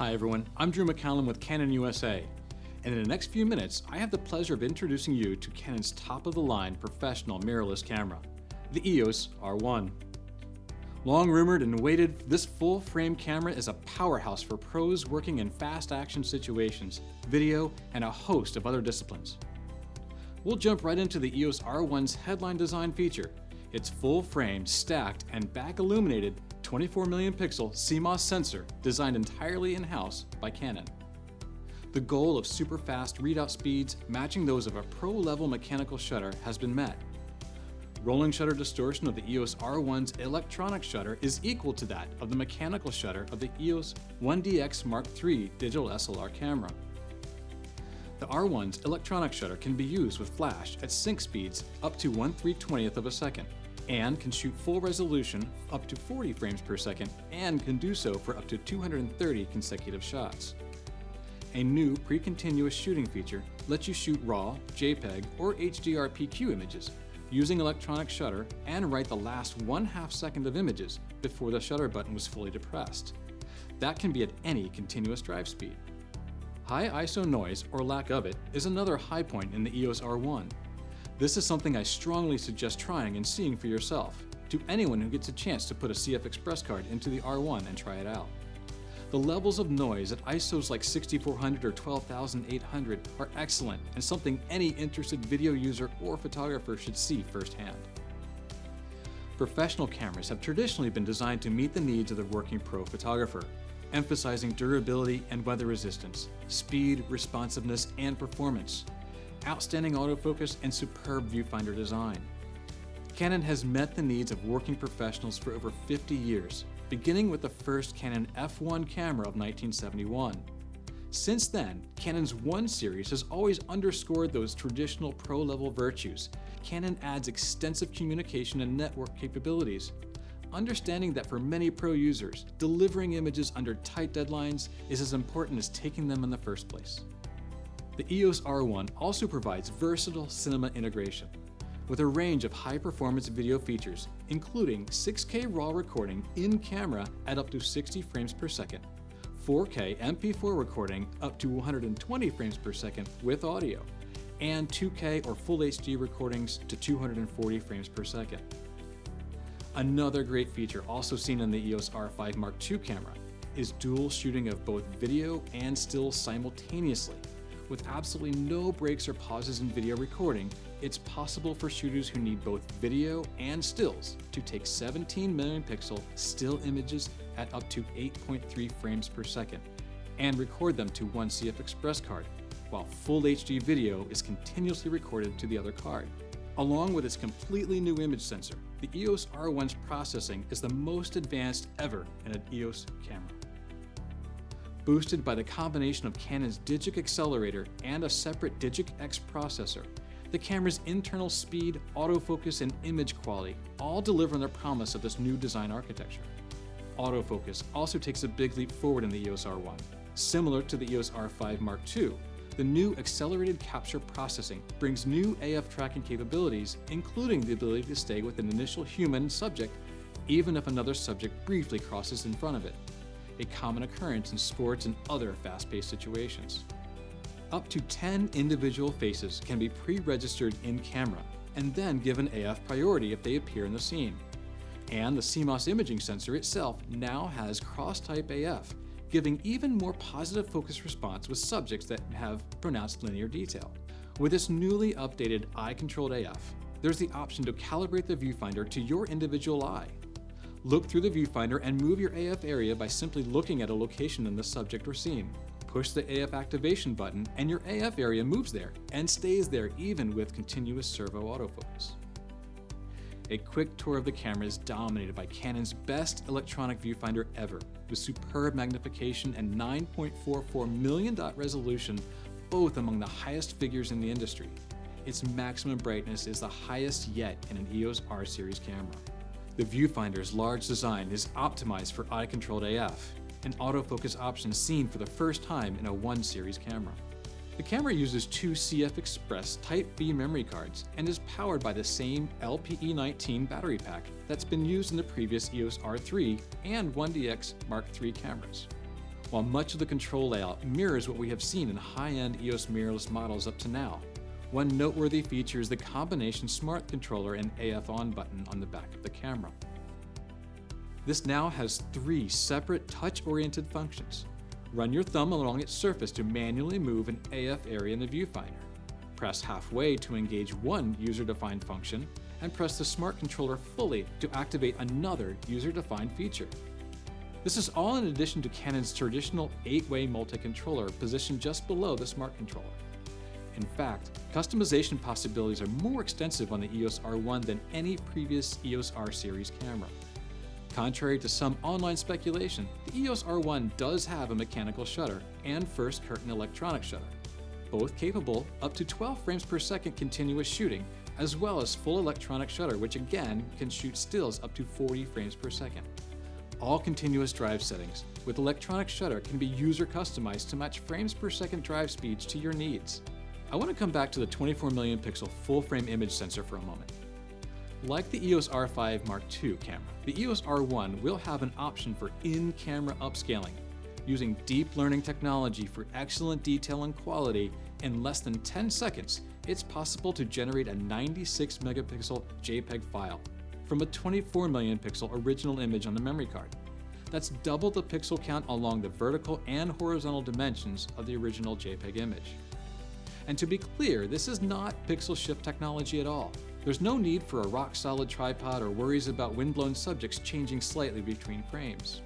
Hi everyone, I'm Drew MacCallum with Canon U.S.A. And in the next few minutes, I have the pleasure of introducing you to Canon's top-of-the-line professional mirrorless camera, the EOS R1. Long rumored and awaited, this full-frame camera is a powerhouse for pros working in fast-action situations, video, and a host of other disciplines. We'll jump right into the EOS R1's headline design feature, its full-frame, stacked, and back-illuminated 24 million pixel CMOS sensor designed entirely in-house by Canon. The goal of super fast readout speeds matching those of a pro-level mechanical shutter has been met. Rolling shutter distortion of the EOS R1's electronic shutter is equal to that of the mechanical shutter of the EOS 1DX Mark III digital SLR camera. The R1's electronic shutter can be used with flash at sync speeds up to 1/320th of a second, and can shoot full resolution up to 40 frames per second and can do so for up to 230 consecutive shots. A new pre-continuous shooting feature lets you shoot RAW, JPEG, or HDR-PQ images using electronic shutter and write the last 1/2 second of images before the shutter button was fully depressed. That can be at any continuous drive speed. High ISO noise, or lack of it, is another high point in the EOS R1. This is something I strongly suggest trying and seeing for yourself, to anyone who gets a chance to put a CF Express card into the R1 and try it out. The levels of noise at ISOs like 6400 or 12800 are excellent and something any interested video user or photographer should see firsthand. Professional cameras have traditionally been designed to meet the needs of the working pro photographer, emphasizing durability and weather resistance, speed, responsiveness, and performance, outstanding autofocus, and superb viewfinder design. Canon has met the needs of working professionals for over 50 years, beginning with the first Canon F1 camera of 1971. Since then, Canon's 1 series has always underscored those traditional pro-level virtues. Canon adds extensive communication and network capabilities, understanding that for many pro users, delivering images under tight deadlines is as important as taking them in the first place. The EOS R1 also provides versatile cinema integration, with a range of high-performance video features, including 6K RAW recording in camera at up to 60 frames per second, 4K MP4 recording up to 120 frames per second with audio, and 2K or Full HD recordings to 240 frames per second. Another great feature also seen in the EOS R5 Mark II camera is dual shooting of both video and stills simultaneously. With absolutely no breaks or pauses in video recording, it's possible for shooters who need both video and stills to take 17 million pixel still images at up to 8.3 frames per second and record them to one CF Express card, while Full HD video is continuously recorded to the other card. Along with its completely new image sensor, the EOS R1's processing is the most advanced ever in an EOS camera. Boosted by the combination of Canon's Digic accelerator and a separate Digic X processor, the camera's internal speed, autofocus, and image quality all deliver on the promise of this new design architecture. Autofocus also takes a big leap forward in the EOS R1. Similar to the EOS R5 Mark II, the new accelerated capture processing brings new AF tracking capabilities, including the ability to stay with an initial human subject even if another subject briefly crosses in front of it, a common occurrence in sports and other fast-paced situations. Up to 10 individual faces can be pre-registered in camera and then given AF priority if they appear in the scene. And the CMOS imaging sensor itself now has cross-type AF, giving even more positive focus response with subjects that have pronounced linear detail. With this newly updated eye-controlled AF, there's the option to calibrate the viewfinder to your individual eye. Look through the viewfinder and move your AF area by simply looking at a location in the subject or scene. Push the AF activation button and your AF area moves there and stays there even with continuous servo autofocus. A quick tour of the camera is dominated by Canon's best electronic viewfinder ever, with superb magnification and 9.44 million dot resolution, both among the highest figures in the industry. Its maximum brightness is the highest yet in an EOS R series camera. The viewfinder's large design is optimized for eye-controlled AF, an autofocus option seen for the first time in a 1 series camera. The camera uses two CF Express Type B memory cards and is powered by the same LPE19 battery pack that's been used in the previous EOS R3 and 1DX Mark III cameras. while much of the control layout mirrors what we have seen in high-end EOS mirrorless models up to now. One noteworthy feature is the combination smart controller and AF on button on the back of the camera. This now has 3 separate touch-oriented functions. Run your thumb along its surface to manually move an AF area in the viewfinder. Press halfway to engage one user-defined function, and press the smart controller fully to activate another user-defined feature. This is all in addition to Canon's traditional 8-way multi-controller positioned just below the smart controller. In fact, customization possibilities are more extensive on the EOS R1 than any previous EOS R series camera. Contrary to some online speculation, the EOS R1 does have a mechanical shutter and first curtain electronic shutter, both capable up to 12 frames per second continuous shooting, as well as full electronic shutter, which again can shoot stills up to 40 frames per second. All continuous drive settings with electronic shutter can be user customized to match frames per second drive speeds to your needs. I want to come back to the 24 million pixel full frame image sensor for a moment. Like the EOS R5 Mark II camera, the EOS R1 will have an option for in-camera upscaling. Using deep learning technology for excellent detail and quality, in less than 10 seconds, it's possible to generate a 96 megapixel JPEG file from a 24 million pixel original image on the memory card. That's double the pixel count along the vertical and horizontal dimensions of the original JPEG image. And to be clear, this is not pixel shift technology at all. There's no need for a rock-solid tripod or worries about windblown subjects changing slightly between frames.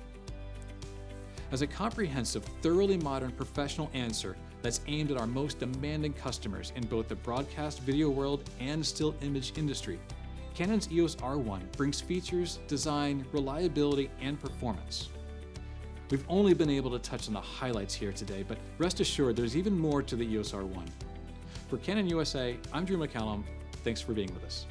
As a comprehensive, thoroughly modern professional answer that's aimed at our most demanding customers in both the broadcast video world and still image industry, Canon's EOS R1 brings features, design, reliability, and performance. We've only been able to touch on the highlights here today, but rest assured there's even more to the EOS R1. For Canon U.S.A., I'm Drew MacCallum. Thanks for being with us.